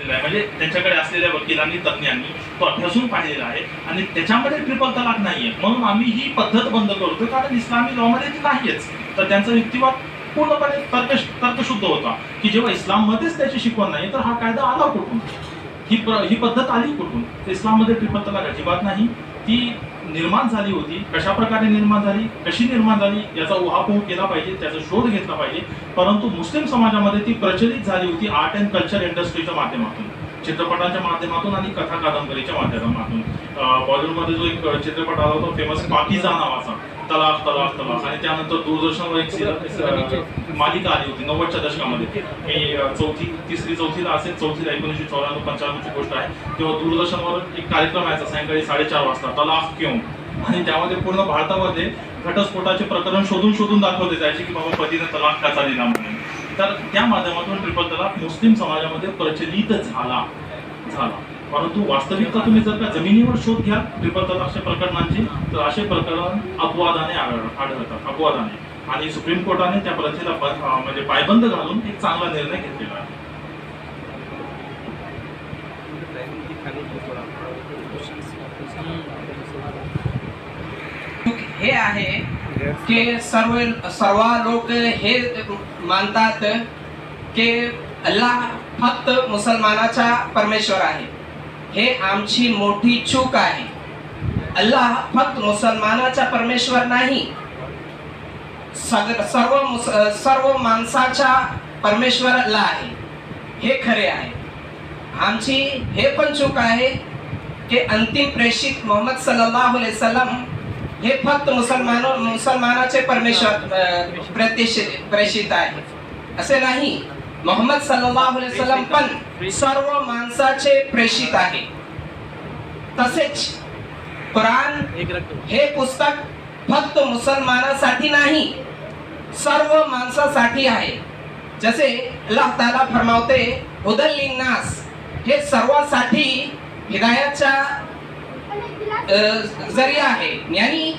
घेतलेला आहे, म्हणजे त्यांच्याकडे असलेल्या वकिलांनी तज्ज्ञांनी तो अभ्यासून पाहिलेला आहे आणि त्याच्यामध्ये ट्रिपल तलाक नाहीये. म्हणून आम्ही ही पद्धत बंद करतो, कारण इस्लामी लॉमध्ये ती नाहीच. तर त्यांचा युक्तिवाद पूर्णपणे तर्कशुद्ध होता की जेव्हा इस्लाममध्येच त्याची शिकवण नाही तर हा कायदा आला कुठून, ही पद्धत आली कुठून. तर इस्लाममध्ये ट्रिपल तलाक अजिबात नाही. ती निर्माण झाली होती, कशा प्रकारे निर्माण झाली, कशी निर्माण झाली याचा उहापोह केला पाहिजे, त्याचा शोध घेतला पाहिजे. परंतु मुस्लिम समाजामध्ये ती प्रचलित झाली होती आर्ट अँड कल्चर इंडस्ट्रीच्या माध्यमातून, चित्रपटांच्या माध्यमातून आणि कथा कादंबरीच्या माध्यमातून. बॉलिवूडमध्ये जो एक चित्रपट आला होता फेमस पाकीजा नावाचा, तलाक तलाक तलाक, आणि त्यानंतर दूरदर्शनवर एक मालिका आली होती 90च्या दशकामध्ये. मी चौथीला असेल, चौथीला 1994-95ची गोष्ट आहे. तेव्हा दूरदर्शनवर एक कार्यक्रम यायचा सायंकाळी 4:30 वाजता, तलाक क्यों, आणि त्यामध्ये पूर्ण भारतामध्ये घटस्फोटाचे प्रकरण शोधून दाखवले जायचे की बाबा पतीने तलाक कसा दिला म्हणून. तर त्या माध्यमातून ट्रिपल तलाक मुस्लिम समाजामध्ये प्रचलित झाला. परंतु वास्तविकता तुम्ही जर का जमिनीवर शोध घ्या ट्रिपल तलाकच्या प्रकरणांची, तर असे प्रकरण अपवादाने आढळतात, अपवादाने. आणि सुप्रीम कोर्टाने त्या प्रथेला म्हणजे पायबंद घालून एक चांगला निर्णय घेतलेला आहे. हे आहे की सर्व लोक हे मानतात की अल्लाह फक्त मुसलमानाचा परमेश्वर आहे. हे आमची मोठी चूक आहे. अल्लाह फक्त मुसलमानाचा परमेश्वर नाही, सर्व माणसाचा परमेश्वर अल्लाह आहे. हे खरे आहे. आमची हे पण चूक आहे की अंतिम प्रेषित मोहम्मद सल्लल्लाहु अलैहि वसल्लम हे फक्त मुसलमानाचे परमेश्वर प्रेषित आहे असे नाही. मोहम्मद सल्लल्लाहु अलैहि वसल्लम पण सर्व माणसाचे प्रेषित आहे. तसेच कुराण हे पुस्तक फक्त मुसलमानासाठी नाही, सर्व माणसासाठी आहे. जसे अल्लाह ताला फरमावते हुदल लिन्नास, हे सर्वांसाठी हिदायतचा जरिया आहे. यानी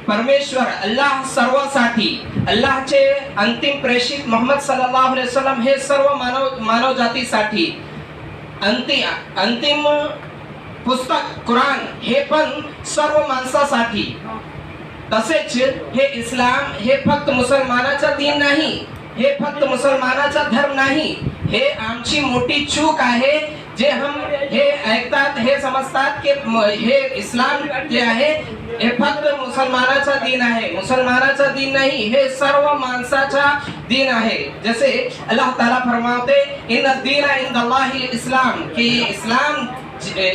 परमेश्वर अल्लाह सर्वांसाठी, अल्लाहचे अंतिम प्रेषित मोहम्मद सल्लल्लाहु अलैहि वसल्लम हे सर्व मानव जातीसाठी. अंतिम पुस्तक कुराण हे पण सर्व माणसासाठी. तसेच हे इस्लाम हे फक्त मुसलमानाचा दीन नाही, हे फक्त मुसलमानाचा धर्म नाही. हे आमची मोठी चूक आहे जे हम हे ऐकतात, हे समजतात की हे इस्लाम जे आहे हे फक्त मुसलमानाचा दीन आहे. मुसलमानाचा दीन नाही, हे सर्व माणसाचा दीन आहे. जसे अल्लाह ताला फरमावते इन दीन इंदल्लाहि इस्लाम, की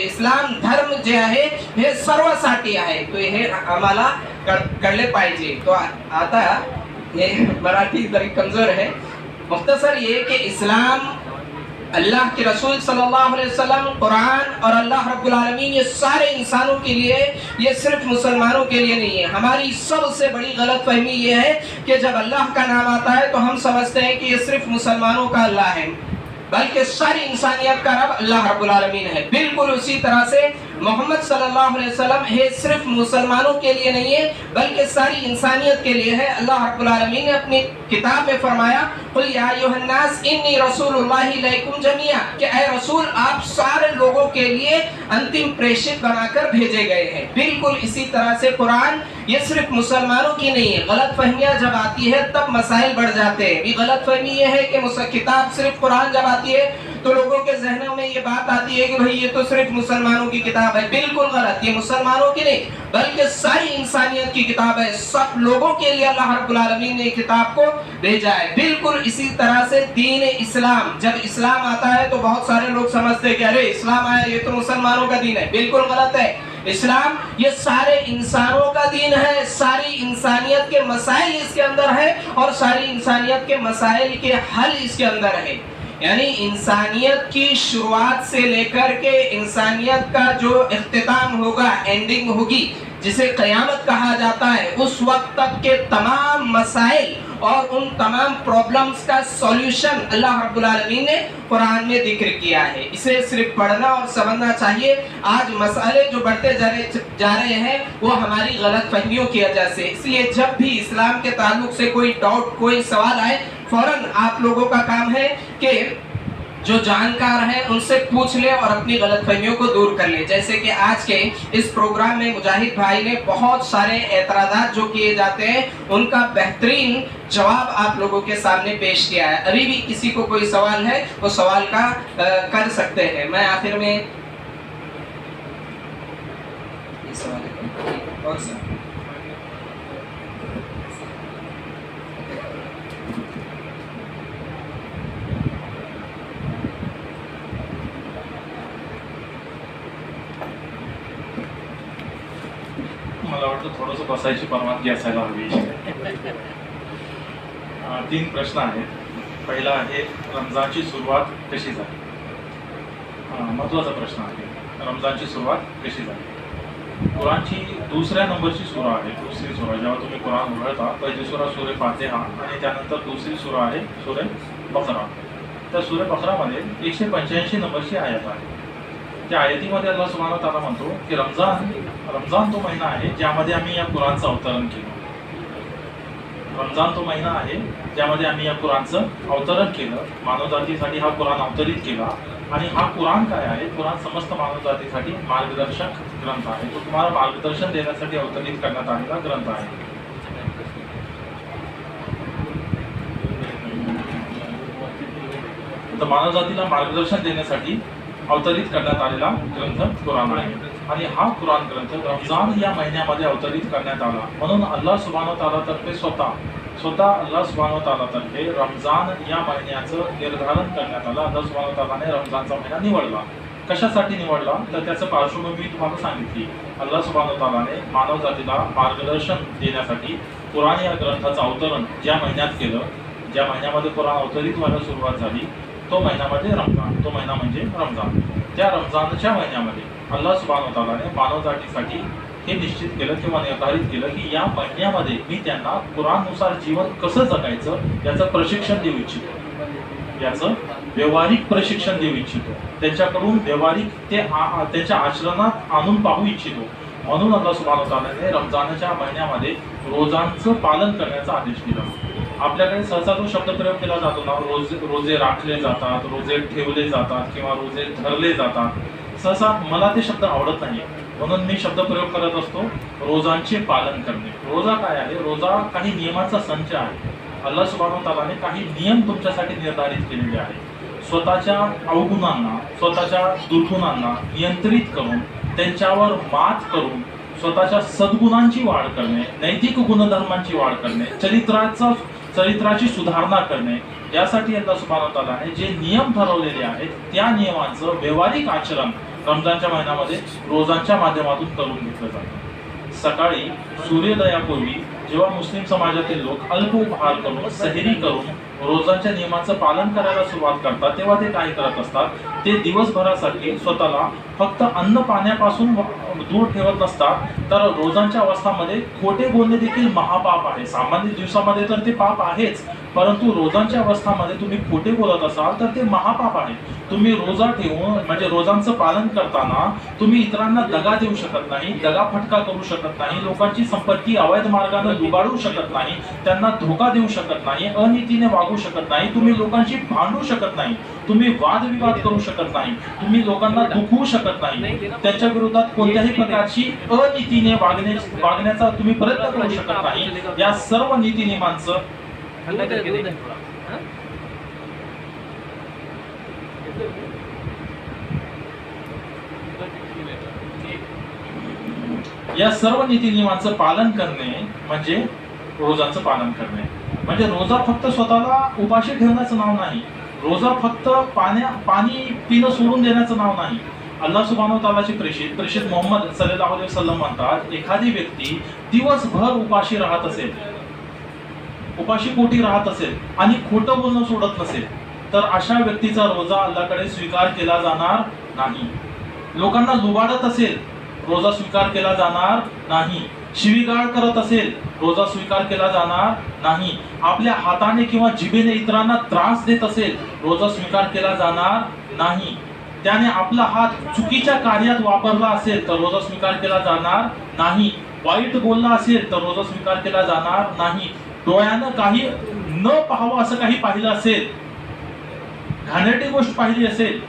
इस्लाम धर्म जे आहे हे सर्वांसाठी आहे. तो हे आम्हाला कळले पाहिजे. तो आता ये मराठी तरी कमजोर है. मुख्तसर ये कि इस्लाम, अल्लाह के रसूल सल्लल्लाहु अलैहि वसल्लम, कुरान और अल्लाह रब्बुल आलमीन ये सारे इंसानों के लिए, ये सिर्फ मुसलमानों के लिए नहीं है. हमारी सबसे बड़ी गलतफहमी ये है कि जब अल्लाह का नाम आता है तो हम समझते हैं कि ये सिर्फ मुसलमानों का अल्लाह है, बल्कि सारी इंसानियत का रब अल्लाह रब्बुल आलमीन है. बिल्कुल उसी तरह से मोहम्मद सल्लल्लाहु अलैहि वसल्लम है सिर्फ मुसलमानों के लिए नहीं है बल्कि सारी इंसानियत के लिए है. अल्लाह रब्बुल आलमीन ने अपनी किताब में फरमाया कुल या अय्युहन्नास इन्नी रसूलुल्लाहि इलैकुम जमीआ, कि ऐ रसूल आप सारे लोगों के लिए अंतिम प्रेषित बनाकर भेजे गए हैं. बिल्कुल इसी तरह से कुरान ये सिर्फ मुसलमानों की नहीं है. गलतफहमियां जब आती है तब मसाइल बढ़ जाते हैं. ये गलतफहमी ये है कि किताब सिर्फ कुरान जब आती है तो लोगों के जहनों में ये बात आती है कि भाई ये तो सिर्फ मुसलमानों की किताब है. बिल्कुल गलत. ये मुसलमानों की नहीं बल्कि सारी इंसानियत की किताब है. सब लोगों के लिए अल्लाह रब्बुल आलमीन ने किताब को भेजा है. बिल्कुल इसी तरह से दीन इस्लाम, जब इस्लाम आता है तो बहुत सारे लोग समझते हैं कि अरे इस्लाम आया ये तो मुसलमानों का दीन है. बिल्कुल गलत है. इस्लाम ये सारे इंसानों का दीन है. सारी इंसानियत के मसाइल इसके अंदर है और सारी इंसानियत के मसाइल के हल इसके अंदर है. यानी इंसानियत की शुरुआत से लेकर के इंसानियत का जो इख्तिताम होगा, एंडिंग होगी, जिसे क़यामत कहा जाता है, उस वक्त तक के तमाम मसाइल और उन तमाम प्रॉब्लम्स का सॉल्यूशन अल्लाह रब्बुल आलमीन ने कुरान में जिक्र किया है. इसे सिर्फ पढ़ना और समझना चाहिए. आज मसाले जो बढ़ते जा रहे हैं वो हमारी गलत फहमियों की वजह से. इसलिए जब भी इस्लाम के ताल्लुक से कोई डाउट, कोई सवाल आए, फौरन आप लोगों का काम है कि जो जानकार है उनसे पूछ ले और अपनी गलतफहमियों को दूर कर ले। जैसे कि आज के इस प्रोग्राम में मुजाहिद भाई ने बहुत सारे एतराज़ात जो किए जाते हैं उनका बेहतरीन जवाब आप लोगों के सामने पेश किया है। अभी भी किसी को कोई सवाल है वो सवाल का कर सकते हैं। मैं आखिर में ये सवाल है और सर मला वाटतं थोडंसं बसायची परवानगी असायला हवी. 3 प्रश्न आहेत. पहिला आहे रमजानची सुरुवात कशी झाली. महत्त्वाचा प्रश्न आहे, रमजानची सुरुवात कशी झाली. कुराणची दुसऱ्या नंबरची सूरा आहे, दुसरी सूरा. जेव्हा तुम्ही कुराण उघडता पहिली सूरा सूरे फातिहा आणि त्यानंतर दुसरी सूरा आहे सूरे बकरा. त्या सूरे बकरामध्ये 185 नंबरची आयत आहे. त्या आयतीमध्ये अल्लाह सुब्हानहू व तआला म्हणतो की रमजान तो महिना आहे ज्यामध्ये आम्ही या कुराणचं अवतरण केलं. रमजान तो महिना आहे ज्यामध्ये आम्ही या कुराणचं अवतरण केलं. मानवजातीसाठी हा कुराण अवतरित केला. आणि हा कुराण काय आहे, कुराण समस्त मानवजातीसाठी मार्गदर्शक ग्रंथ आहे. तो तुम्हाला मार्गदर्शन देण्यासाठी अवतरित करण्यात आलेला ग्रंथ आहे. तर मानवजातीला मार्गदर्शन देण्यासाठी अवतरित करण्यात आलेला ग्रंथ कुराण आहे. आणि हा कुराण ग्रंथ रमजान या महिन्यामध्ये अवतरित करण्यात आला. म्हणून अल्लाह सुब्हानहू व तआला तर्फे स्वतः अल्लाह सुब्हानहू व तआला तर्फे रमजान या महिन्याचं निर्धारण करण्यात आलं. अल्लाह सुब्हानहू व तआलाने रमजानचा महिना निवडला. कशासाठी निवडला तर त्याचं पार्श्वभूमी तुम्हाला सांगितली. अल्लाह सुब्हानहू व तआलाने मानवजातीला मार्गदर्शन देण्यासाठी कुराण या ग्रंथाचं अवतरण ज्या महिन्यात केलं, ज्या महिन्यामध्ये कुराण अवतरित व्हायला सुरुवात झाली तो महिन्यामध्ये रमजान, तो महिना म्हणजे रमजान. त्या रमजानच्या महिन्यामध्ये अल्लाह सुब्हानहू व तआलाने मानवजातीसाठी हे निश्चित केलं किंवा निर्धारित केलं की या महिन्यामध्ये मी त्यांना कुराणनुसार जीवन कसं जगायचं याचं प्रशिक्षण देऊ इच्छितो, याचं व्यावहारिक प्रशिक्षण देऊ इच्छितो, त्यांच्याकडून व्यावहारिक ते त्यांच्या आचरणात आणून पाहू इच्छितो. म्हणून अल्लाह सुब्हानहू व तआलाने रमजानच्या महिन्यामध्ये रोजांचं पालन करण्याचा आदेश दिला. आपल्याकडे सहसा तो शब्दप्रयोग केला जातो ना, रोजे राखले जातात, रोजे ठेवले जातात किंवा रोजे धरले जातात. सहसा मला ते शब्द आवडत नाही, म्हणून मी शब्दप्रयोग करत असतो रोजांचे पालन करणे. रोजा काय आहे, रोजा काही नियमांचा संच आहे. अल्लाह सुब्हानहू व तआलाने काही नियम तुमच्यासाठी निर्धारित केलेले आहेत. स्वतःच्या अवगुणांना, स्वतःच्या दुर्गुणांना नियंत्रित करून त्यांच्यावर मात करून स्वतःच्या सद्गुणांची वाढ करणे, नैतिक गुणधर्मांची वाढ करणे, चरित्राची सुधारणा करणे, यासाठी अल्लाह सुब्हानहू व तआलाने जे नियम ठरवलेले आहेत त्या नियमांचं व्यावहारिक आचरण रमजानच्या महिन्यामध्ये रोजांच्या माध्यमातून करून घेतलं जातं. सकाळी सूर्योदयापूर्वी जेव्हा मुस्लिम समाजातील लोक अल्प उपहार करून, सहेरी करून रोजांच्या नियमांचं पालन करायला सुरुवात करतात, तेव्हा ते काय करत असतात, ते दिवसभरासाठी स्वतःला फक्त अन्न पाण्यापासून दूर ठेवत नसतात, तर रोजांच्या अवस्थामध्ये खोटे बोलणे देखील महापाप आहे. सामान्य दिवसामध्ये तर ते पाप आहेच, परंतु रोजांच्या अवस्थामध्ये तुम्ही खोटे बोलत असाल तर ते महापाप आहे. तुम्ही रोजा ठेवून म्हणजे रोजांचं पालन करताना तुम्ही इतरांना दगा देऊ शकत नाही, दगा फटका करू शकत नाही, लोकांची संपत्ती अवैध मार्गाने लुबाडू शकत नाही, त्यांना धोका देऊ शकत नाही, अनितीने वागू शकत नाही, तुम्ही लोकांशी भांडू शकत नाही, तुम्ही वादविवाद करू शकत नाही, तुम्ही लोकांना दुखवू शकत नाही, त्यांच्या विरोधात कोणत्याही प्रकारची अनितीने वागण्याचा तुम्ही प्रयत्न करू शकत नाही. या सर्व नीती नियमांचं या सर्व नीती नियमांचं पालन करणे म्हणजे रोजाचं पालन करणे. म्हणजे रोजा फक्त स्वतःला उपाशी ठेवण्याचं नाव नाही, रोजा फक्त पाणी पिणं सोडून देण्याचं नाव नाही. अल्लाह सुब्हानहू व तआलाचे प्रेषित मोहम्मद सल्लल्लाहु अलैहि वसल्लम म्हणतात, एखादी व्यक्ती दिवसभर उपाशी राहत असेल, उपाशी पोटी राहत असेल आणि खोटं बोलणं सोडत नसेल तर अशा व्यक्तीचा रोजा अल्लाहकडे स्वीकार केला जाणार नाही. लोकांना लुबाडत असेल, रोजा स्वीकार केला जाणार नाही. शिवीगाळ करत असेल, रोजा स्वीकार केला जाणार नाही. आपल्या हाताने किंवा जिभेने इतरांना त्रास देत असेल, रोजा स्वीकार केला जाणार नाही. त्याने आपला हात चुकीच्या कार्यात वापरला असेल तर रोजा स्वीकार केला जाणार नाही. वाईट बोलला असेल तर रोजा स्वीकार केला जाणार नाही. डोळ्यानं काही न पाहावं असं काही पाहिलं असेल, घाणेरडी गोष्ट पाहिली असेल,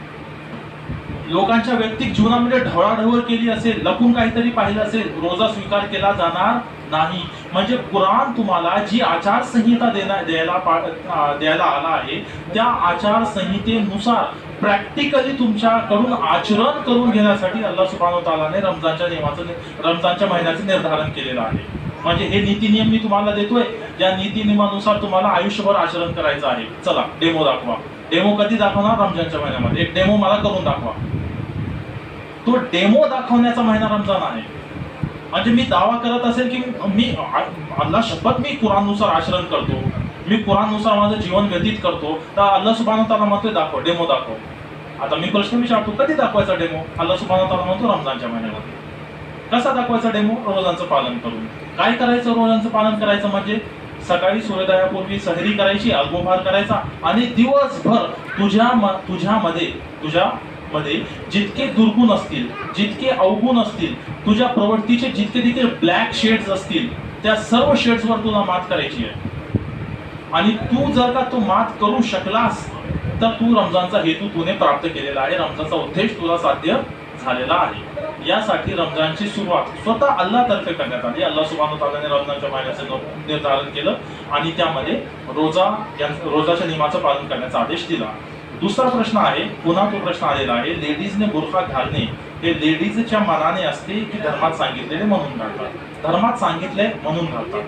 लोकांच्या वैयक्तिक जीवनामध्ये ढवळाढवळ केली असेल, लपून काहीतरी पाहिलं असेल, रोजा स्वीकार केला जाणार नाही. म्हणजे कुराण तुम्हाला जी आचारसंहिता द्यायला आला आहे, त्या आचारसंहितेनुसार प्रॅक्टिकली तुमच्याकडून आचरण करून घेण्यासाठी अल्लाह सुब्हानहू व तआलाने रमजानच्या महिन्याचं निर्धारण केलेलं आहे. म्हणजे हे नीती नियम मी तुम्हाला देतोय, या नीती नियमानुसार तुम्हाला आयुष्यभर आचरण करायचं आहे. चला डेमो दाखवा. डेमो कधी दाखवणार? रमजानच्या महिन्यामध्ये. एक डेमो मला करून दाखवा. तो डेमो दाखवण्याचा महिना रमजान आहे. म्हणजे मी दावा करत असेल की मी अल्लाह शपथ मी कुराणनुसार आचरण करतो, मी कुराणनुसार माझं जीवन व्यतीत करतो, तर अल्लाह सुब्हानहू व तआला म्हणतोय दाखव, डेमो दाखव. आता मी प्रश्न विचारतो, कधी दाखवायचा डेमो? अल्लाह सुब्हानहू व तआला म्हणतो रमजानच्या महिन्यामध्ये. कसा दाखवायचा डेमो? रोजांचं पालन करून. काय करायचं? रोजांचं पालन करायचं म्हणजे सकाळी सूर्योदयापूर्वी सहरी करायची, अल्पोपहार करायचा आणि दिवसभर तुझ्यामध्ये जितके दुर्गुण असतील, जितके अवगुण असतील, तुझ्या प्रवृत्तीचे जितके देखील ब्लॅक शेड्स असतील, त्या सर्व शेड्सवर तुला मात करायची आहे. आणि तू जर का तो मात करू शकलास तर तू रमजानचा हेतू तुने प्राप्त केलेला आहे, रमजानचा उद्देश तुला साध्य झालेला आहे. यासाठी रमजानची सुरुवात स्वतः अल्लाह तर्फे करण्यात आली. अल्लाह सुब्हानहू व तआलाने रमजानच्या महिन्याचं निर्धारण केलं आणि त्यामध्ये रोजाच्या नियमाचं पालन करण्याचा आदेश दिला. दुसरा प्रश्न आहे, पुन्हा तो प्रश्न आलेला आहे, लेडीजने बुरखा घालणे हे लेडीजच्या मनाने असते की धर्मात सांगितलेले म्हणून घालतात? धर्मात सांगितले म्हणून घालतात.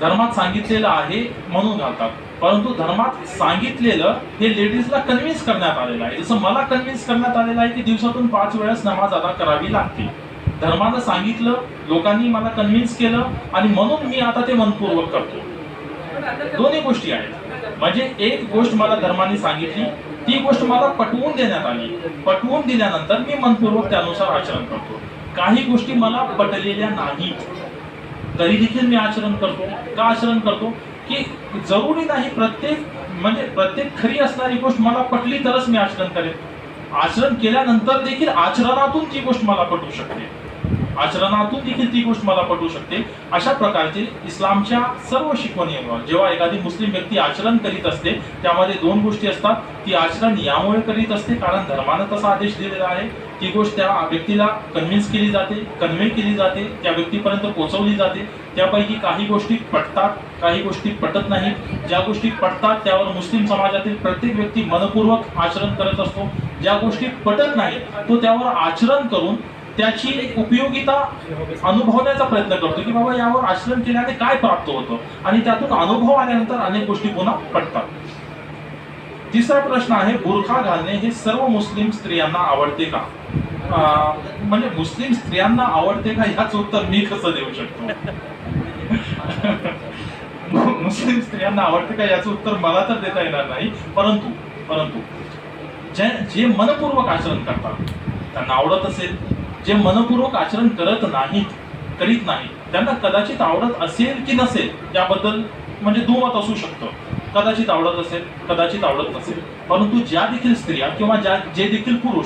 धर्मात सांगितलेलं आहे म्हणून घालतात. परंतु धर्मात सांगितलेलं हे लेडीजला कन्व्हिन्स करण्यात आलेलं आहे. जसं मला कन्व्हिन्स करण्यात आलेलं आहे की दिवसातून 5 वेळेस नमाज अदा करावी लागते. धर्मानं सांगितलं, लोकांनी मला कन्व्हिन्स केलं आणि म्हणून मी आता ते मनपूर्वक करतो. दोन्ही गोष्टी आहेत. म्हणजे एक गोष्ट मला धर्माने सांगितली, ती गोष्ट मला पटवून देण्यात आली, पटवून दिल्यानंतर मी मनपूर्वक त्यानुसार आचरण करतो. काही गोष्टी मला पटलेल्या नाहीत तरी देखील मी आचरण करतो. का आचरण करतो? की जरुरी नाही प्रत्येक खरी असणारी गोष्ट मला पटली तरच मी आचरण करेन. आचरण केल्यानंतर देखील आचरणातून ती गोष्ट मला पटू शकते, आचरणातून देखील ती गोष्ट मला पटू शकते. अशा प्रकारचे इस्लामच्या सर्व शिकवणीवर जेव्हा एखादी मुस्लिम व्यक्ती आचरण करीत असते, त्यामध्ये 2 गोष्टी असतात. ती आचरण यामुळे करीत असते कारण धर्मानं तसा आदेश दिलेला आहे. ती गोष्ट त्या व्यक्तीला कन्व्हिन्स केली जाते, कन्व्हे केली जाते, त्या व्यक्तीपर्यंत पोहोचवली जाते. त्यापैकी काही गोष्टी पटतात, काही गोष्टी पटत नाहीत. ज्या गोष्टी पटतात त्यावर मुस्लिम समाजातील प्रत्येक व्यक्ती मनपूर्वक आचरण करत असतो. ज्या गोष्टी पटत नाहीत तो त्यावर आचरण करून त्याची उपयोगिता अनुभवण्याचा प्रयत्न करतो की बाबा यावर आचरण केल्याने काय प्राप्त होतं, आणि त्यातून अनुभव आल्यानंतर अनेक गोष्टी पुन्हा पटतात. तिसरा प्रश्न आहे, बुरखा घालणे हे सर्व मुस्लिम स्त्रियांना आवडते का? म्हणजे मुस्लिम स्त्रियांना आवडते का याचं उत्तर मी कसं देऊ शकतो? मुस्लिम स्त्रियांना आवडते का याचं उत्तर मला तर देता येणार नाही. परंतु जे मनपूर्वक आचरण करतात त्यांना आवडत असेल. जे मनपूर्वक आचरण करीत नाहीत त्यांना कदाचित आवडत असेल की नसेल याबद्दल म्हणजे दुमत असू शकतं. कदाचित आवडत असेल, कदाचित आवडत नसेल. परंतु ज्या देखील स्त्रिया किंवा जे देखील पुरुष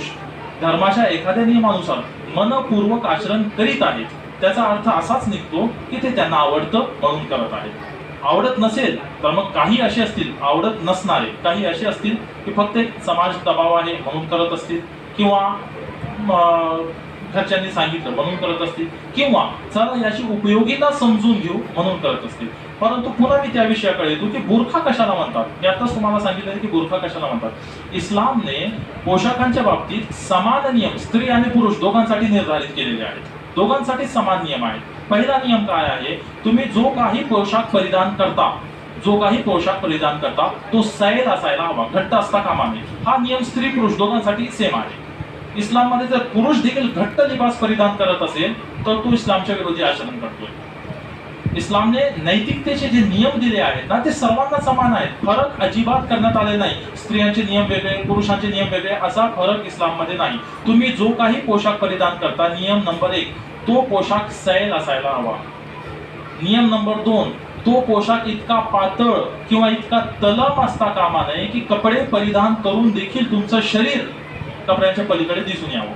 धर्माच्या एखाद्या नियमानुसार मनपूर्वक आचरण करीत आहेत, त्याचा अर्थ असाच निघतो की ते त्यांना आवडतं म्हणून करत आहेत. आवडत नसेल तर मग काही असे असतील, आवडत नसणारे काही असे असतील की फक्त एक समाज दबाव आहे म्हणून करत असतील, किंवा घरच्यांनी सांगितलं म्हणून करत असतील, किंवा चला याची उपयोगिता समजून घेऊ म्हणून करत असतील. परंतु पुन्हा मी त्या विषयाकडे येतो की बुरखा कशाला म्हणतात. मी आताच तुम्हाला सांगितलं की बुरखा कशाला म्हणतात. इस्लामने पोशाखांच्या बाबतीत समान नियम स्त्री आणि पुरुष दोघांसाठी निर्धारित केलेले आहेत. दोघांसाठी समान नियम आहेत. पहिला नियम काय आहे? तुम्ही जो काही पोशाख परिधान करता तो सैल असायला हवा, घट्ट असता कामा नये. हा नियम स्त्री पुरुष दोघांसाठी सेम आहे. इस्लाममध्ये जर पुरुष देखील घट्ट लिबास परिधान करत असेल तर तो इस्लामच्या विरोधी आचरण करतोय. इस्लामने नैतिकतेचे जे नियम दिले आहेत ना ते सर्वांना समान आहेत. फरक अजिबात करण्यात आले नाही. स्त्रियांचे नियम वेगळे, पुरुषांचे नियम वेगळे असा फरक इस्लाममध्ये नाही. तुम्ही जो काही पोशाख परिधान करता, नियम नंबर 1 तो पोशाख सैल असायला हवा. नियम नंबर 2 तो पोशाख इतका पातळ किंवा इतका तलम असता कामा नये की कपडे परिधान करून देखील तुमचं शरीर कपड्यांच्या पलीकडे दिसून यावं.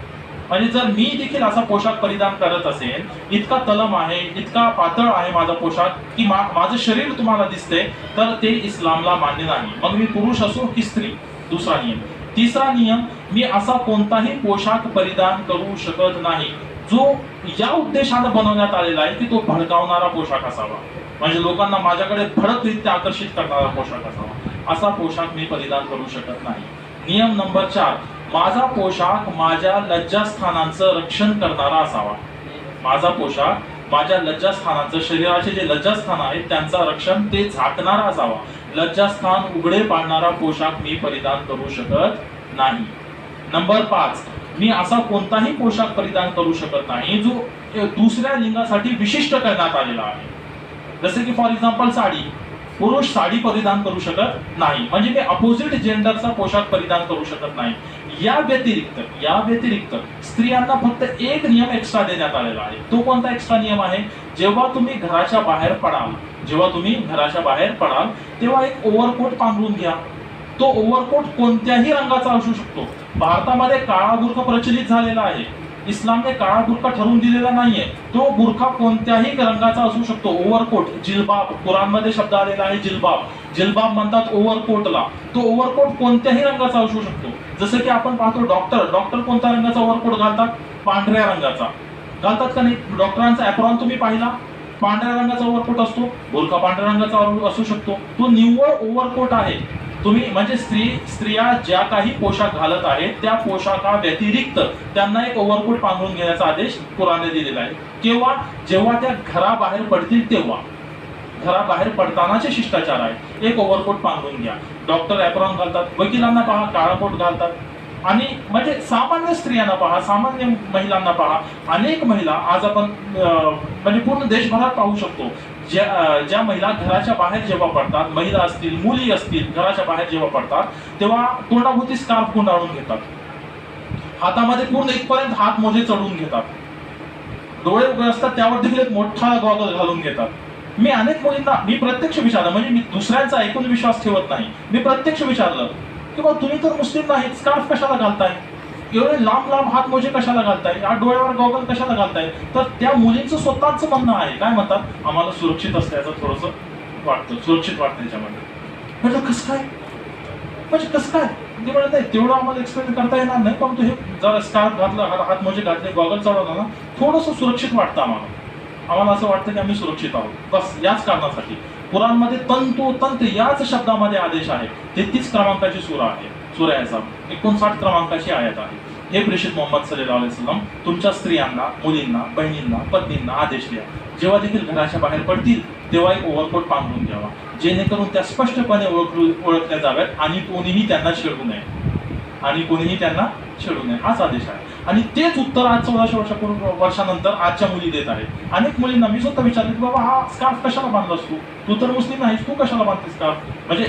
म्हणजे जर मी देखील असा पोशाख परिधान करत असेल, इतका तलम आहे, इतका पातळ आहे माझा पोशाख की माझं शरीर तुम्हाला दिसते, तर ते इस्लामला मान्य नाही. मग मी पुरुष असो की स्त्री. दुसरा नियम. तिसरा नियम, मी असा कोणताही पोशाख परिधान करू शकत नाही जो या उद्देशाने बनवण्यात आलेला आहे की तो भडकावणारा पोशाख असावा, म्हणजे लोकांना माझ्याकडे भडकरित्या आकर्षित करणारा पोशाख असावा. असा पोशाख मी परिधान करू शकत नाही. नियम नंबर 4, माझा पोशाख माझ्या लज्जास्थानांचं रक्षण करणारा असावा. माझा पोशाख माझ्या लज्जास्थानांचं, शरीराचे जे लज्जास्थान आहेत त्यांचं रक्षण ते झाकणारा असावा. लज्जास्थान उघडे पाडणारा पोशाख मी परिधान करू शकत नाही. नंबर 5, मी असा कोणताही पोशाख परिधान करू शकत नाही जो दुसऱ्या लिंगासाठी विशिष्ट करण्यात आलेला आहे. जसे की फॉर एक्झाम्पल साडी. पुरुष साडी परिधान करू शकत नाही, म्हणजे मी अपोजिट जेंडरचा पोशाख परिधान करू शकत नाही. या व्यतिरिक्त स्त्रियांना फक्त एक नियम एक्स्ट्रा देण्यात आलेला आहे. तो कोणता एक्स्ट्रा नियम आहे? जेव्हा तुम्ही घराच्या बाहेर पडाल तेव्हा एक ओव्हरकोट पांघरून घ्या. तो ओव्हरकोट कोणत्याही रंगाचा असू शकतो. भारतामध्ये काळा बुरखा प्रचलित झालेला आहे. इस्लामने काळा बुरखा ठरवून दिलेला नाहीये. तो बुरखा कोणत्याही रंगाचा असू शकतो. ओव्हरकोट, जिलबाब, कुराणमध्ये शब्द आलेला आहे जिलबाब म्हणतात ओव्हरकोटला. तो ओव्हरकोट कोणत्याही रंगाचा असू शकतो. जसं की आपण पाहतो डॉक्टर कोणत्या रंगाचा ओव्हरकोट घालतात? पांढऱ्या रंगाचा घालतात का नाही? डॉक्टरांचा ॲप्रॉन तुम्ही पाहिला, पांढऱ्या रंगाचा ओव्हरकोट असतो. बुरखा पांढऱ्या रंगाचा असू शकतो. तो निव्वळ ओव्हरकोट आहे. तुम्ही म्हणजे स्त्रिया ज्या काही पोशाख घालत आहेत त्या पोशाखा व्यतिरिक्त त्यांना एक ओव्हरकोट पांघरून घेण्याचा आदेश कुराणने दिलेला आहे. जेव्हा त्या घराबाहेर पडतील तेव्हा. घराबाहेर पडतानाचे शिष्टाचार आहे. एक ओव्हरकोट पांघरून घ्या. डॉक्टर ॲप्रॉन घालतात, वकिलांना पहा काळा कोट घालतात. आणि म्हणजे सामान्य स्त्रियांना पहा, सामान्य महिलांना पहा. अनेक महिला आज आपण म्हणजे पूर्ण देशभरात पाहू शकतो, ज्या महिला घराच्या बाहेर जेव्हा पडतात, महिला असतील, मुली असतील, घराच्या बाहेर जेव्हा पडतात तेव्हा तोंडाभोवती स्कार्फ गुंडाळून घेतात. हातामध्ये पूर्ण इथपर्यंत हात मोजे चढवून घेतात. डोळे उघडे असतात त्यावर देखील एक मोठा गॉगल घालून घेतात. मी अनेक मुलींना प्रत्यक्ष विचारलं, म्हणजे मी दुसऱ्यांचा ऐकून विश्वास ठेवत नाही, मी प्रत्यक्ष विचारलं की बा तुम्ही तर मुस्लिम नाहीत, स्कार्फ कशाला घालताय? एवढे लांब हात मोजे कशाला घालताय? या डोळ्यावर गॉगल कशाला घालताय? तर त्या मुलींचं स्वतःचं म्हणणं आहे, काय म्हणतात, आम्हाला सुरक्षित असल्याचं थोडंसं वाटतं, सुरक्षित वाटतं त्याच्यामध्ये. म्हटलं कसं काय? म्हणजे कसं काय? ते म्हणत नाही तेवढं आम्हाला एक्सप्लेन करता येणार नाही, पण हे जरा स्कार्फ घातलं, हात मोजे घातले, गॉगल चढवला ना, थोडंसं सुरक्षित वाटतं आम्हाला असं वाटतं की आम्ही सुरक्षित आहोत. बस याच कारणासाठी कुराणमध्ये तंतोतंत याच शब्दामध्ये आदेश आहे. 33 क्रमांकाची सूरा आहे, सूरा अहझाब, 59 क्रमांकाची आयत आहे. हे प्रेषित मोहम्मद सल्लल्लाहु अलैहि वसल्लम तुमच्या स्त्रियांना, मुलींना, बहिणींना, पत्नींना आदेश द्या, जेव्हा देखील घराच्या बाहेर पडतील तेव्हा एक ओव्हरकोट पांघरून घ्यावा, जेणेकरून त्या स्पष्टपणे ओळखल्या जाव्यात आणि कोणीही त्यांना छेडू नये, हाच आदेश आहे. आणि तेच उत्तर आज 1400 वर्षानंतर आजच्या मुली देत आहेत. अनेक मुलींना मी स्वतः विचारले की बाबा हा स्कार्फ कशाला बांधलास तू तर मुस्लिम नाहीस, तू कशाला बांधतेस स्कार्फ? म्हणजे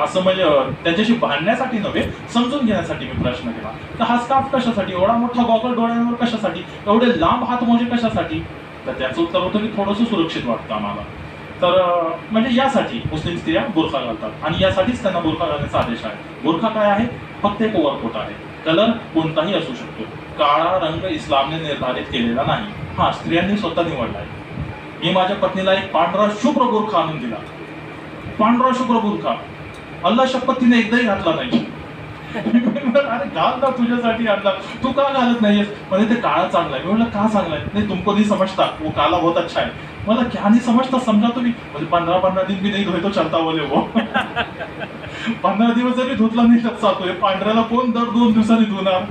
असं म्हणजे त्यांच्याशी भांडण्यासाठी नव्हे, समजून घेण्यासाठी मी प्रश्न केला. तर हा स्कार्फ कशासाठी? एवढा मोठा गॉगल डोळ्यांवर कशासाठी? एवढे लांब हात मोजे कशासाठी? तर त्याचं उत्तर होतं की थोडंसं सुरक्षित वाटतं आम्हाला. तर म्हणजे यासाठी मुस्लिम स्त्रिया बुरखा घालतात आणि यासाठीच त्यांना बुरखा घालण्याचा आदेश आहे. बुरखा काय आहे? फक्त एक ओव्हरकोट आहे. कलर कोणताही असू शकतो. काळा रंग इस्लामने निर्धारित केलेला नाही, हा स्त्रियांनी स्वतः निवडला आहे. मी माझ्या पत्नीला एक पांढरा शुभ्र बुरखा आणून दिला. पांढरा शुभ्र बुरखा, अल्लाह शपथ तिने एकदाही घातला नाही. अरे घाल ना, तुझ्यासाठी आणला, तू का घालत नाहीयेस? म्हणजे ते काळा चांगला आहे. मी म्हणलं का चांगला आहे? नाही तुमको नहीं समजता, वो काला बहुत अच्छा है. मला क्या नहीं समजता, समजा तुम्ही. म्हणजे 15 दिन भी नहीं धोए तो चलता बोले वो. 15 दिवस जरी धुतला नाही तर चालतोय. पांढऱ्याला कोण दर 2 दिवसांनी धुणार?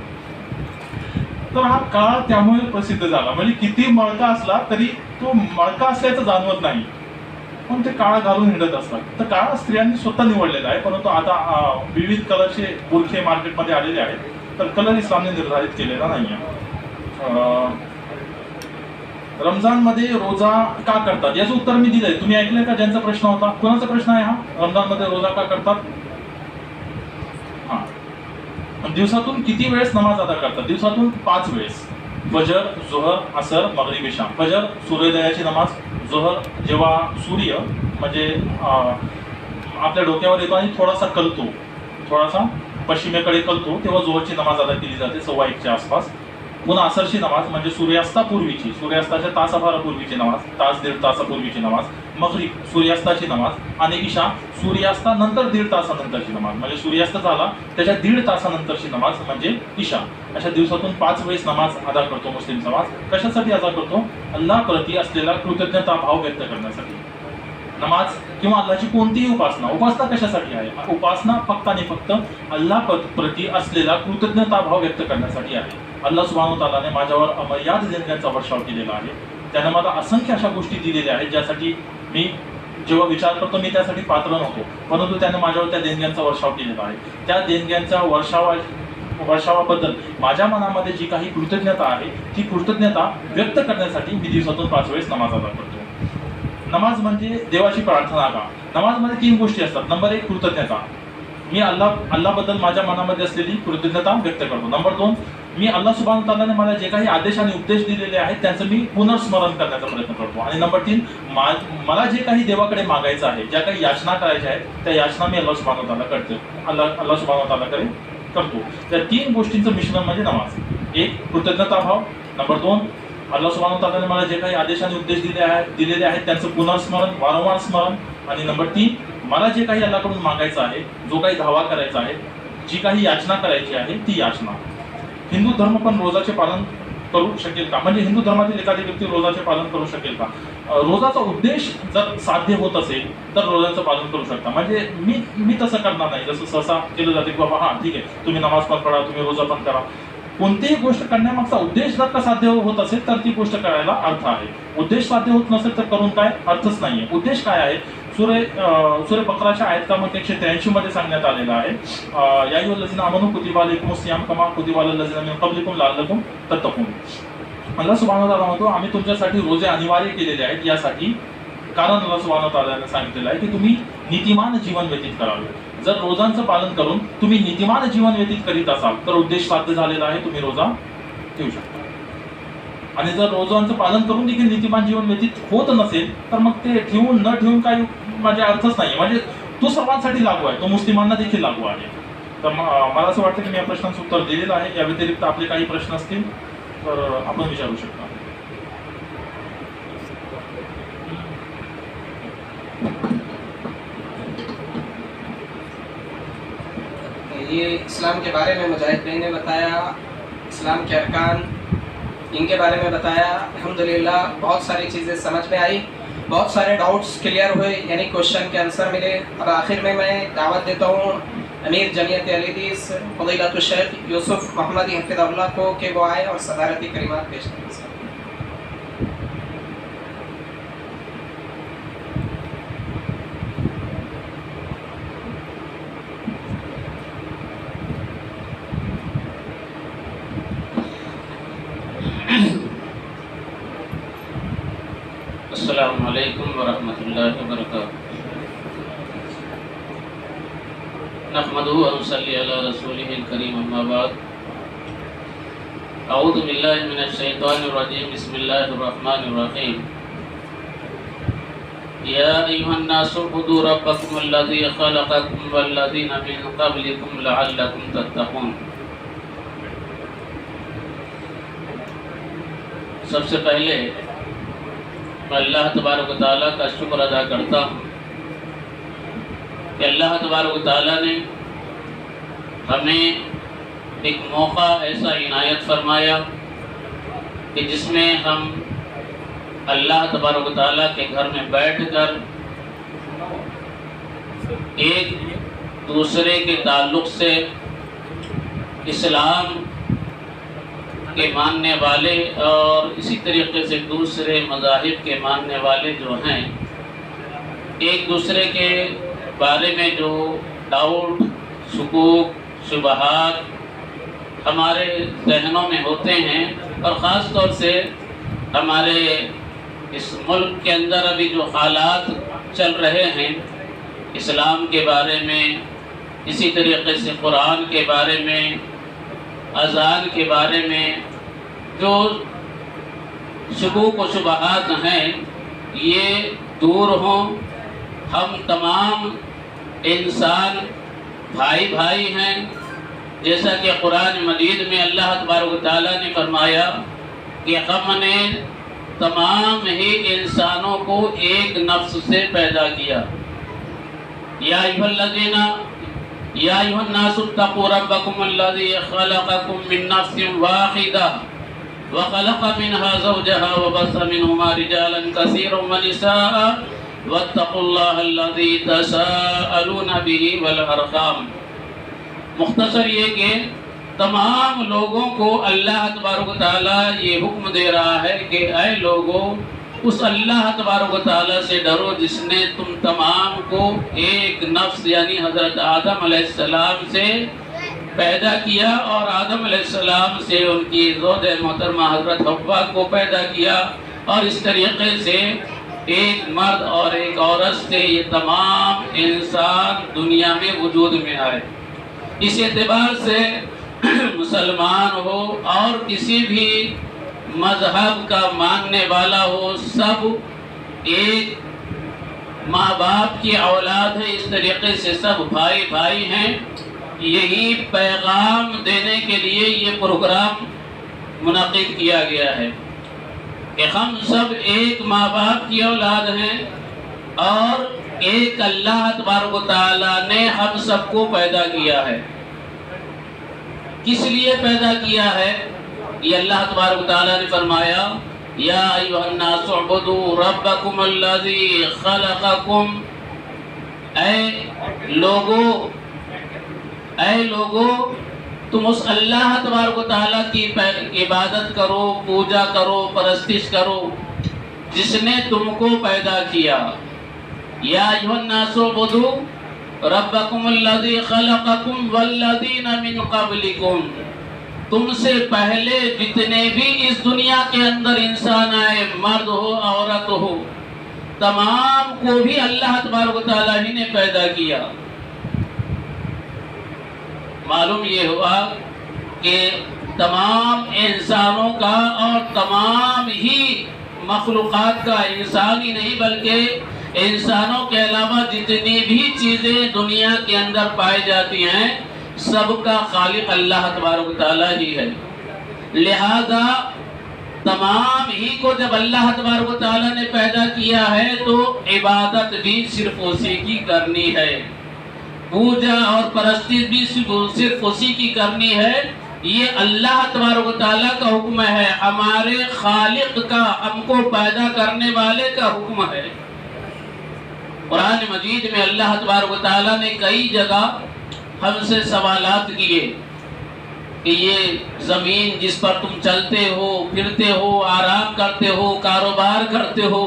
तर हा काळ त्यामुळे प्रसिद्ध झाला. म्हणजे किती मळका असला तरी तो मळका असल्याचं जाणवत नाही, पण ते काळा घालून हिंडत असतात. तर काळा स्त्रियांनी स्वतः निवडलेला आहे, परंतु आता विविध कलरचे बुरखे मार्केटमध्ये आलेले आहेत. तर कलर इस्लामने निर्धारित केलेला नाहीये. रमजान मध्ये रोजा का करतात याचं उत्तर मी दिलंय. तुम्ही ऐकलंय का? ज्यांचा प्रश्न होता, कोणाचा प्रश्न आहे हा? रमजान मध्ये रोजा का करतात? हा, दिवसातून किती वेळेस नमाज अदा करतात? दिवसातून 5 वेळेस. फजर, जोहर, असर, मगरिब, इशा. फजर सूर्योदयाची नमाज. जोहर जेव्हा सूर्य म्हणजे आपल्या डोक्यावर येतो आणि थोडासा कलतो, थोडासा पश्चिमेकडे कलतो, तेव्हा जोहरची नमाज अदा केली जाते 1:15च्या आसपास. पुन्हा असरची नमाज म्हणजे सूर्यास्तापूर्वीची, सूर्यास्ताच्या तासाभरापूर्वीची नमाज, तास दीड तासापूर्वीची नमाज, मगरिब सूर्यास्ताची नमाज, आणि इशा सूर्यास्तानंतर दीड तासानंतरची नमाज म्हणजे सूर्यास्त झाला त्याच्या दीड तासानंतरची नमाज म्हणजे इशा. अशा दिवसातून 5 वेळेस नमाज अदा करतो मुस्लिम समाज. कशासाठी अदा करतो? अल्लाह प्रती असलेला कृतज्ञता भाव व्यक्त करण्यासाठी. नमाज किंवा अल्लाची कोणतीही उपासना कशासाठी आहे? उपासना फक्त आणि फक्त अल्लाह प्रती असलेला कृतज्ञता भाव व्यक्त करण्यासाठी आहे. अल्लाह सुब्हानहू ताआलाने माझ्यावर अमर्याद देणग्यांचा वर्षाव केलेला आहे. त्यानं मला असंख्य अशा गोष्टी दिलेल्या आहेत ज्यासाठी मी जेव्हा विचार करतो मी त्यासाठी पात्र नव्हतो, परंतु त्यानं माझ्यावर त्या देणग्यांचा वर्षाव केलेला आहे. त्या देणग्यांच्या वर्षावाबद्दल माझ्या मनामध्ये जी काही कृतज्ञता आहे ती कृतज्ञता व्यक्त करण्यासाठी मी दिवसातून 5 वेळेस नमाज अदा करतो. नमाज म्हणजे देवाची प्रार्थना का? नमाजमध्ये 3 गोष्टी असतात. नंबर 1 कृतज्ञता, मी अल्लाबद्दल माझ्या मनामध्ये असलेली कृतज्ञता व्यक्त करतो. नंबर 2 मी अल्लाह सुब्हानहू ताआलाने मला जे काही आदेश आणि उपदेश दिलेले आहेत त्यांचं मी पुनर्स्मरण करण्याचा प्रयत्न करतो. आणि नंबर 3 मला जे काही देवाकडे मागायचं आहे, ज्या काही याचना करायच्या आहेत त्या याचना मी अल्लाह सुब्हानहू ताआला करतो, अल्लाह सुब्हानहू ताआलाकडे करतो. त्या 3 गोष्टींचं मिश्रण म्हणजे नमाज. 1 कृतज्ञता भाव, नंबर 2 अल्लाह सुब्हानहू ताआलाने मला जे काही आदेश आणि उपदेश दिलेले आहेत त्यांचं पुनर्स्मरण, वारंवार स्मरण, आणि नंबर 3 मला जे काही अल्लाहकडून मागायचं आहे, जो काही धावा करायचा आहे, जी काही याचना करायची आहे ती याचना. हिंदू धर्म पण रोजाचे पालन करू शकेल का? म्हणजे हिंदू धर्मातील एखादी व्यक्ती रोजाचे पालन करू शकेल का? रोजाचा उद्देश जर साध्य होत असेल तर रोजाचं पालन करू शकता. म्हणजे मी तसं करणार नाही जसं सहसा केलं जाते की बाबा हां ठीक आहे तुम्ही नमाज पण पढा, तुम्ही रोजा पण करा. कोणतीही गोष्ट करण्यामागचा उद्देश जर का साध्य होत असेल तर ती गोष्ट करायला अर्थ आहे. उद्देश साध्य होत नसेल तर करून काय अर्थच नाहीये. उद्देश काय आहे? सूर्य बकराच्या आयत क्रमांक 183 मध्ये सांगण्यात आलेलं आहे, या अय्युहल्लझीना आमनू कुतिबा अलैकुमुस सियाम कमा कुतिबा अलल लझीना मिन क़ब्लिकुम लअल्लकुम तत्तक़ून. अल्लाह सुब्हानहू ताआला म्हणतो आम्ही तुमच्यासाठी रोजे अनिवार्य केलेले आहेत यासाठी, कारण अल्लाह सुब्हानहू ताआलाने सांगितलेलं आहे की तुम्ही नीतिमान जीवन व्यतीत करावे. जर रोजांचं पालन करून तुम्ही नीतिमान जीवन व्यतीत करीत असाल तर उद्देश साध्य झालेला आहे, तुम्ही रोजा ठेवू शकता. आणि जर रोजांचं पालन करून देखील नीतिमान जीवन व्यतीत होत नसेल तर मग ते ठेवून न ठेवून काही म्हणजे अर्थच नाही. म्हणजे तो सर्वांसाठी लागू आहे, तो मुस्लिमांना देखील लागू आहे. तर मला असं वाटतं की मी या प्रश्नाचं उत्तर दिलेलं आहे. या व्यतिरिक्त आपले काही प्रश्न असतील तर आपण विचारू शकता. ये इस्लाम के बारे में मुजाहिद भाई ने बताया, इस्लाम के अरकान इनके बारे में बताया. अल्हम्दुलिल्लाह बहुत सारी चीज़ें समझ में आई, बहुत सारे डाउट्स क्लियर हुए, यानी क्वेश्चन के आंसर मिले. अब आखिर में मैं दावत देता हूँ अमीर जमीयत अहले हदीस फ़ज़ीलतुल शेख यूसुफ मोहम्मदी हफ़िज़हुल्लाह को कि वो आए और सदारती कलिमात पेश करें. अस्सलामु अलैकुम वरहमतुल्लाहि वबरकातुहू. नहमदुहु व नुसल्ली अला रसूलिहिल करीम, अम्मा बाद. अऊज़ु बिल्लाहि मिनश शैतानिर रजीम, बिस्मिल्लाहिर रहमानिर रहीम. या अय्युहन नासु उबुदू रब्बकुमुल्लज़ी खलक़कुम वल्लज़ीना मिन क़ब्लिकुम लअल्लकुम तत्तक़ून. सबसे पहले मैं अल्लाह तबारक व तआला का शुक्र अदा करता हूँ कि अल्लाह तबारक व तआला ने हमें एक मौका ऐसा इनायत फरमाया कि जिसमें हम अल्लाह तबारक व तआला के घर में बैठकर एक दूसरे के ताल्लुक़ से इस्लाम के मानने वाले और इसी तरीके से दूसरे मज़ाहिब के मानने वाले जो हैं, एक दूसरे के बारे में जो डाउट, शुकूक, शुबहात हमारे जहनों में होते हैं, और ख़ास तौर से हमारे इस मुल्क के अंदर अभी जो हालात चल रहे हैं इस्लाम के बारे में, इसी तरीके से कुरान के बारे में, अज़ान के बारे में जो शुकूक व शुबहात हैं ये दूर हों. हम तमाम इंसान भाई भाई हैं, جیسا کہ قرآن مجید میں اللہ تبارک و تعالیٰ نے فرمایا کہ ہم نے تمام ہی انسانوں کو ایک نفس سے پیدا کیا. یا ایھا الذین یا ایھا الناس اتقوا ربکم الذی خلقکم من نفس واحدہ وخلق منها زوجها وبث منهما رجالا كثيرا ونساء واتقوا الله الذي تساءلون به والارحام. مختصر یہ کہ تمام لوگوں کو اللہ تبارک و تعالیٰ یہ حکم دے رہا ہے کہ اے لوگوں اس اللہ تبارک و تعالیٰ سے ڈرو جس نے تم تمام کو ایک نفس یعنی حضرت آدم علیہ السلام سے پیدا کیا اور آدم علیہ السلام سے ان کی زوج محترمہ حضرت حوا کو پیدا کیا اور اس طریقے سے ایک مرد اور ایک عورت سے یہ تمام انسان دنیا میں وجود میں آئے. اس اعتبار سے مسلمان ہو اور کسی بھی مذہب کا ماننے والا ہو سب ایک ماں باپ کی اولاد ہے. اس طریقے سے سب بھائی بھائی ہیں. یہی پیغام دینے کے لیے یہ پروگرام منعقد کیا گیا ہے کہ ہم سب ایک ماں باپ کی اولاد ہیں اور ایک اللہ تبارک و تعالیٰ نے ہم سب کو پیدا کیا ہے. کس لیے پیدا کیا ہے؟ یہ اللہ تبارک و تعالیٰ نے فرمایا یا ایھا الناس اعبدوا ربکم الذی خلقکم. اے لوگو تم اس اللہ تبارک و تعالیٰ کی عبادت کرو، پوجا کرو، پرستش کرو جس نے تم کو پیدا کیا. یا ایھا الناس اعبدوا ربکم الذی خلقکم والذین من قبلکم. تم سے پہلے جتنے بھی اس دنیا کے اندر انسان آئے، مرد ہو عورت ہو، تمام کو بھی اللہ تبارک و تعالیٰ ہی نے پیدا کیا. معلوم یہ ہوا کہ تمام انسانوں کا اور تمام ہی مخلوقات کا، انسان ہی نہیں بلکہ انسانوں کے علاوہ جتنی بھی چیزیں دنیا کے اندر پائی جاتی ہیں سب کا خالق اللہ تبارک و تعالیٰ ہی ہے. لہذا تمام ہی کو جب اللہ تبارک و تعالیٰ نے پیدا کیا ہے تو عبادت بھی صرف اسی کی کرنی ہے، پوجا اور پرستش بھی صرف اسی کی کرنی ہے. یہ اللہ تبارک و تعالیٰ کا حکم ہے، ہمارے خالق کا، ہم کو پیدا کرنے والے کا حکم ہے. قرآن مجید میں اللہ تبارک و تعالیٰ نے کئی جگہ ہم سے سوالات کیے کہ یہ زمین جس پر تم چلتے ہو، پھرتے ہو، آرام کرتے ہو، کاروبار کرتے ہو،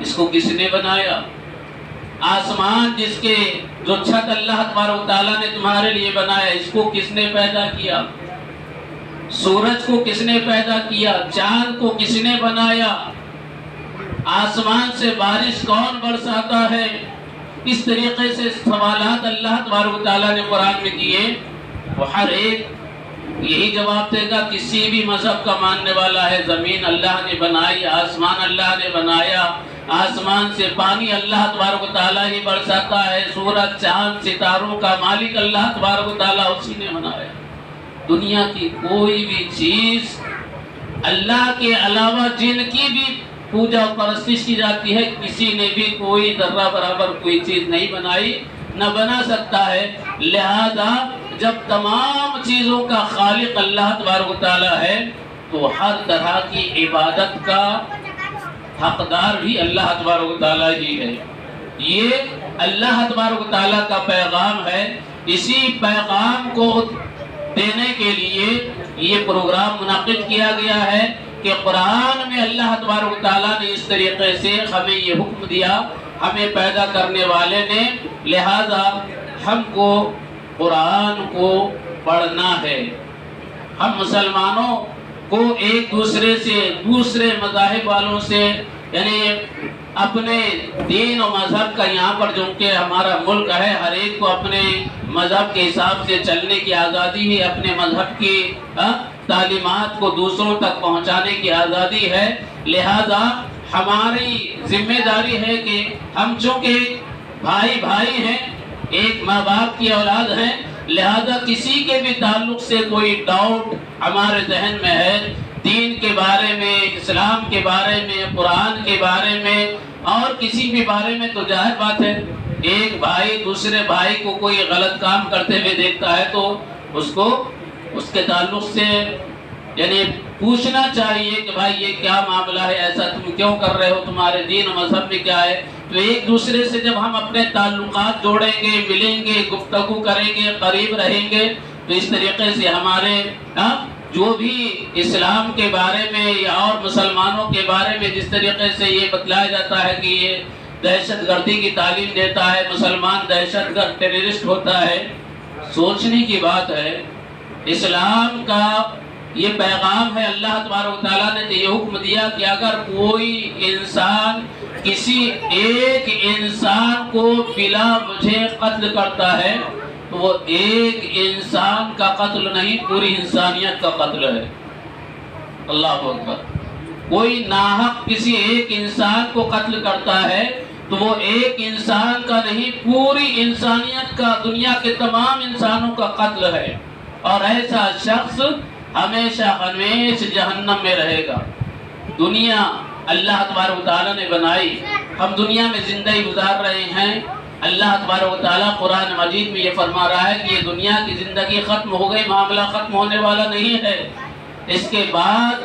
اس کو کس نے بنایا؟ آسمان جس کے جو چھت اللہ تبارک و تعالیٰ نے تمہارے لیے بنایا اس کو کس نے پیدا کیا؟ سورج کو کس نے پیدا کیا؟ چاند کو کس نے بنایا؟ آسمان سے بارش کون برساتا ہے؟ اس طریقے سے سوالات اللہ تبارک و تعالیٰ نے قرآن میں کیے. وہ ہر ایک یہی جواب دے گا کسی بھی مذہب کا ماننے والا ہے زمین اللہ نے بنائی، آسمان اللہ نے بنایا، آسمان سے پانی اللہ تبارک و تعالیٰ ہی برساتا ہے، سورج چاند ستاروں کا مالک اللہ تبارک و تعالیٰ اسی نے بنایا. دنیا کی کوئی بھی چیز اللہ کے علاوہ جن کی بھی پوجا و پرستش کی جاتی ہے کسی نے بھی کوئی ذرہ برابر کوئی چیز نہیں بنائی، نہ بنا سکتا ہے. لہذا جب تمام چیزوں کا خالق اللہ تبارک و تعالیٰ ہے تو ہر طرح کی عبادت کا حقدار بھی اللہ تبارک و تعالیٰ ہی ہے. یہ اللہ تبارک و تعالیٰ کا پیغام ہے. اسی پیغام کو دینے کے لیے یہ پروگرام منعقد کیا گیا ہے کہ قرآن میں اللہ تبارک و تعالیٰ نے اس طریقے سے ہمیں یہ حکم دیا، ہمیں پیدا کرنے والے نے. لہذا ہم کو قرآن کو پڑھنا ہے. ہم مسلمانوں کو ایک دوسرے سے، دوسرے مذاہب والوں سے، یعنی اپنے دین و مذہب کا یہاں پر جو کہ ہمارا ملک ہے ہر ایک کو اپنے مذہب کے حساب سے چلنے کی آزادی ہے، اپنے مذہب کی تعلیمات کو دوسروں تک پہنچانے کی آزادی ہے. لہذا ہماری ذمہ داری ہے کہ ہم چونکہ بھائی بھائی ہیں، ایک ماں باپ کی اولاد ہیں، لہذا کسی کے بھی تعلق سے کوئی ڈاؤٹ ہمارے ذہن میں ہے دین کے بارے میں، اسلام کے بارے میں، قرآن کے بارے میں اور کسی بھی بارے میں، تو ظاہر بات ہے ایک بھائی دوسرے بھائی کو کوئی غلط کام کرتے ہوئے دیکھتا ہے تو اس کو اس کے تعلق سے یعنی پوچھنا چاہیے کہ بھائی یہ کیا معاملہ ہے، ایسا تم کیوں کر رہے ہو، تمہارے دین و مذہب میں کیا ہے۔ تو ایک دوسرے سے جب ہم اپنے تعلقات جوڑیں گے، ملیں گے، گفتگو کریں گے، قریب رہیں گے، تو اس طریقے سے ہمارے جو بھی اسلام کے بارے میں یا اور مسلمانوں کے بارے میں جس طریقے سے یہ بتلایا جاتا ہے کہ یہ دہشت گردی کی تعلیم دیتا ہے، مسلمان دہشت گرد ٹیررسٹ ہوتا ہے، سوچنے کی بات ہے۔ اسلام کا یہ پیغام ہے، اللہ تبارک و تعالیٰ نے یہ حکم دیا کہ اگر کوئی انسان کسی ایک انسان کو بلا وجہ قتل کرتا ہے تو وہ ایک انسان کا قتل نہیں، پوری انسانیت کا قتل ہے۔ اللہ اکبر۔ کوئی ناحق کسی ایک انسان کو قتل کرتا ہے تو وہ ایک انسان کا نہیں، پوری انسانیت کا، دنیا کے تمام انسانوں کا قتل ہے، اور ایسا شخص ہمیشہ ہمیشہ جہنم میں رہے گا۔ دنیا اللہ تبارک و تعالیٰ نے بنائی، ہم دنیا میں زندگی گزار رہے ہیں، اللہ تبارک و تعالیٰ قرآن مجید میں یہ فرما رہا ہے کہ یہ دنیا کی زندگی ختم ہو گئی، معاملہ ختم ہونے والا نہیں ہے، اس کے بعد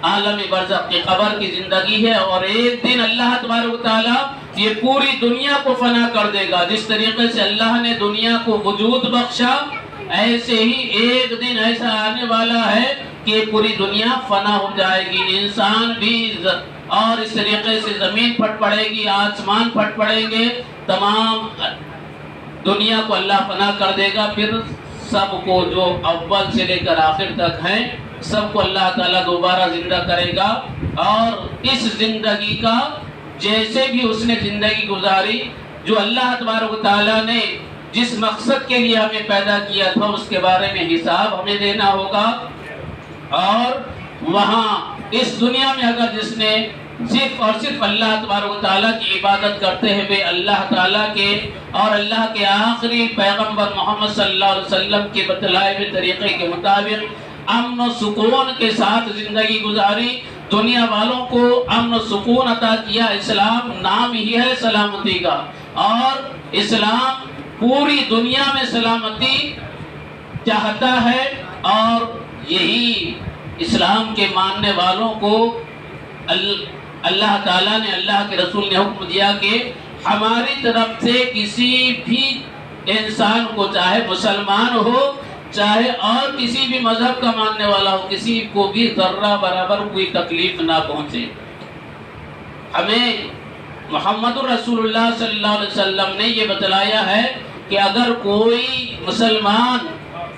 عالم برزخ کی قبر کی زندگی ہے، اور ایک دن اللہ تبارک و تعالیٰ یہ پوری دنیا کو فنا کر دے گا۔ جس طریقے سے اللہ نے دنیا کو وجود بخشا، ایسے ہی ایک دن ایسا آنے والا ہے کہ پوری دنیا فنا ہو جائے گی، انسان بھی، اور اس طریقے سے زمین پھٹ پڑے گی، آسمان پھٹ پڑیں گے، تمام دنیا کو اللہ فنا کر دے گا۔ پھر سب کو جو اول سے لے کر آخر تک ہیں سب کو اللہ تعالیٰ دوبارہ زندہ کرے گا، اور اس زندگی کا جیسے بھی اس نے زندگی گزاری، جو اللہ تبارک و تعالیٰ نے جس مقصد کے لیے ہمیں پیدا کیا تھا اس کے بارے میں حساب ہمیں دینا ہوگا۔ اور وہاں اس دنیا میں اگر جس نے صرف اور صرف اللہ تبارک و تعالیٰ کی عبادت کرتے ہوئے اللہ تعالیٰ کے اور اللہ کے آخری پیغمبر محمد صلی اللہ علیہ وسلم کے بتلائے ہوئے طریقے کے مطابق امن و سکون کے ساتھ زندگی گزاری، دنیا والوں کو امن و سکون عطا کیا۔ اسلام نام ہی ہے سلامتی کا، اور اسلام پوری دنیا میں سلامتی چاہتا ہے، اور یہی اسلام کے ماننے والوں کو اللہ تعالیٰ نے، اللہ کے رسول نے حکم دیا کہ ہماری طرف سے کسی بھی انسان کو، چاہے مسلمان ہو چاہے اور کسی بھی مذہب کا ماننے والا ہو، کسی کو بھی ذرہ برابر کوئی تکلیف نہ پہنچے۔ ہمیں محمد الرسول اللہ صلی اللہ علیہ وسلم نے یہ بتلایا ہے کہ اگر کوئی مسلمان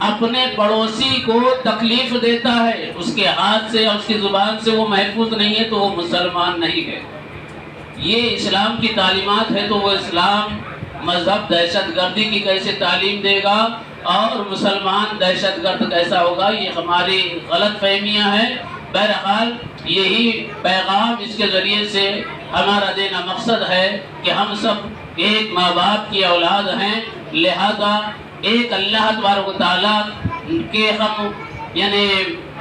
اپنے پڑوسی کو تکلیف دیتا ہے، اس کے ہاتھ سے اور اس کی زبان سے وہ محفوظ نہیں ہے تو وہ مسلمان نہیں ہے۔ یہ اسلام کی تعلیمات ہے، تو وہ اسلام مذہب دہشت گردی کی کیسے تعلیم دے گا اور مسلمان دہشت گرد کیسا ہوگا؟ یہ ہماری غلط فہمیاں ہیں۔ بہرحال یہی پیغام اس کے ذریعے سے ہمارا دینا مقصد ہے کہ ہم سب ایک ماں باپ کی اولاد ہیں، لہذا ایک اللہ تبارک و تعالیٰ کے ہم یعنی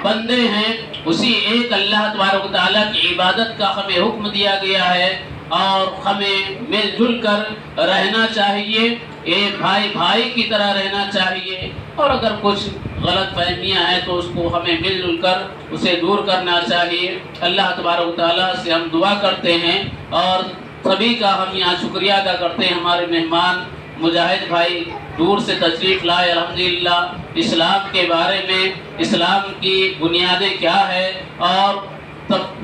بندے ہیں، اسی ایک اللہ تبارک و تعالیٰ کی عبادت کا ہمیں حکم دیا گیا ہے، اور ہمیں مل جل کر رہنا چاہیے، ایک بھائی بھائی کی طرح رہنا چاہیے، اور اگر کچھ غلط فہمیاں ہیں تو اس کو ہمیں مل جل کر اسے دور کرنا چاہیے۔ اللہ تبارک و تعالیٰ سے ہم دعا کرتے ہیں، اور سبھی کا ہم یہاں شکریہ ادا کرتے ہیں۔ ہمارے مہمان مجاہد بھائی دور سے تشریف لائے، الحمدللہ اسلام کے بارے میں، اسلام کی بنیادیں کیا ہے اور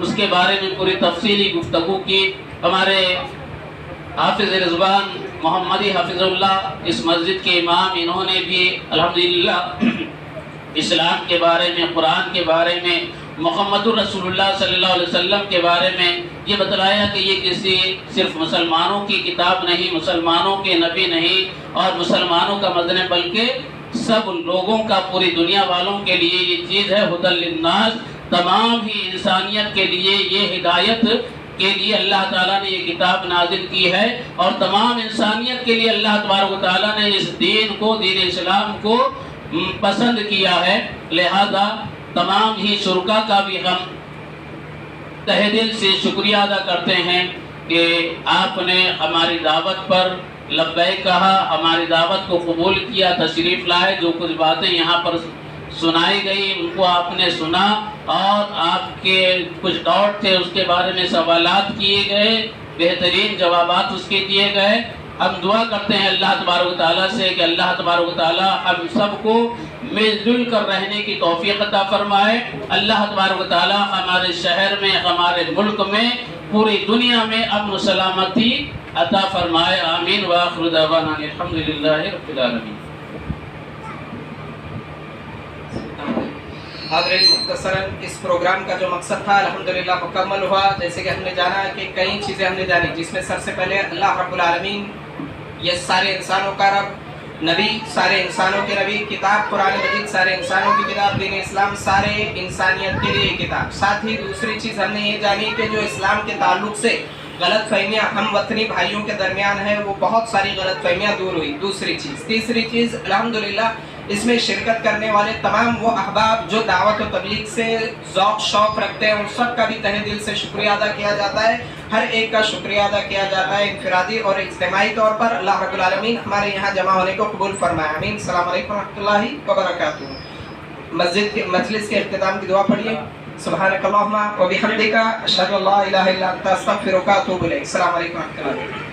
اس کے بارے میں پوری تفصیلی گفتگو کی۔ ہمارے حافظ رضوان محمدی حافظ اللہ اس مسجد کے امام، انہوں نے بھی الحمدللہ اسلام کے بارے میں، قرآن کے بارے میں، محمد الرسول اللہ صلی اللہ علیہ وسلم کے بارے میں یہ بتلایا کہ یہ کسی صرف مسلمانوں کی کتاب نہیں، مسلمانوں کے نبی نہیں اور مسلمانوں کا مدن، بلکہ سب لوگوں کا، پوری دنیا والوں کے لیے یہ چیز ہے، ہدی للناس، تمام ہی انسانیت کے لیے یہ ہدایت کے لیے اللہ تعالیٰ نے یہ کتاب نازل کی ہے اور تمام انسانیت کے لیے اللہ تبارک و تعالیٰ نے اس دین کو، دین اسلام کو پسند کیا ہے۔ لہذا تمام ہی شرکا کا بھی ہم تہہ دل سے شکریہ ادا کرتے ہیں کہ آپ نے ہماری دعوت پر لبیک کہا، ہماری دعوت کو قبول کیا، تشریف لائے، جو کچھ باتیں یہاں پر سنائی گئی ان کو آپ نے سنا اور آپ کے کچھ ڈاؤٹ تھے اس کے بارے میں سوالات کیے گئے، بہترین جوابات اس کے دیے گئے۔ ہم دعا کرتے ہیں اللہ تبارک و تعالیٰ سے کہ اللہ تبارک و تعالیٰ ہم سب کو مل جل کر رہنے کی توفیق عطا فرمائے۔ اللہ تبارک و تعالیٰ ہمارے شہر میں، ہمارے ملک میں، پوری دنیا میں امن و سلامتی عطا فرمائے، آمین۔ وآخر دعوانا الحمدللہ رب العالمین۔ حاضرین مختصراً اس پروگرام کا جو مقصد تھا الحمدللہ مکمل ہوا۔ جیسے کہ ہم نے جانا ہے کہ کئی چیزیں ہم نے جانی، جس میں سب سے پہلے اللہ رب العالمین یہ سارے انسانوں کا رب، نبی سارے انسانوں کے نبی، کتاب قرآن مجید سارے انسانوں کی کتاب، دین اسلام سارے انسانیت کے لیے کتاب۔ ساتھ ہی دوسری چیز ہم نے یہ جانی کہ جو اسلام کے تعلق سے غلط فہمیاں ہم وطنی بھائیوں کے درمیان ہے، وہ بہت ساری غلط فہمیاں دور ہوئی۔ دوسری چیز، تیسری چیز الحمدللہ اس میں شرکت کرنے والے تمام وہ احباب جو دعوت و تبلیغ سے ذوق شوق رکھتے ہیں، ان سب کا بھی تہ دل سے شکریہ ادا کیا جاتا ہے۔ ہر ایک کا شکریہ ادا کیا جاتا ہے انفرادی اور اجتماعی طور پر۔ اللہ رب العالمین ہمارے یہاں جمع ہونے کو قبول فرمائے، آمین۔ السلام علیکم ورحمۃ اللہ وبرکاتہ۔ مسجد کے مجلس کے اختتام کی دعا پڑھیے۔ سبحانک اللہم و بحمدک، اشہد ان لا الہ الا انت، استغفرک و اتوب الیک۔ السلام علیکم ورحمۃ اللہ۔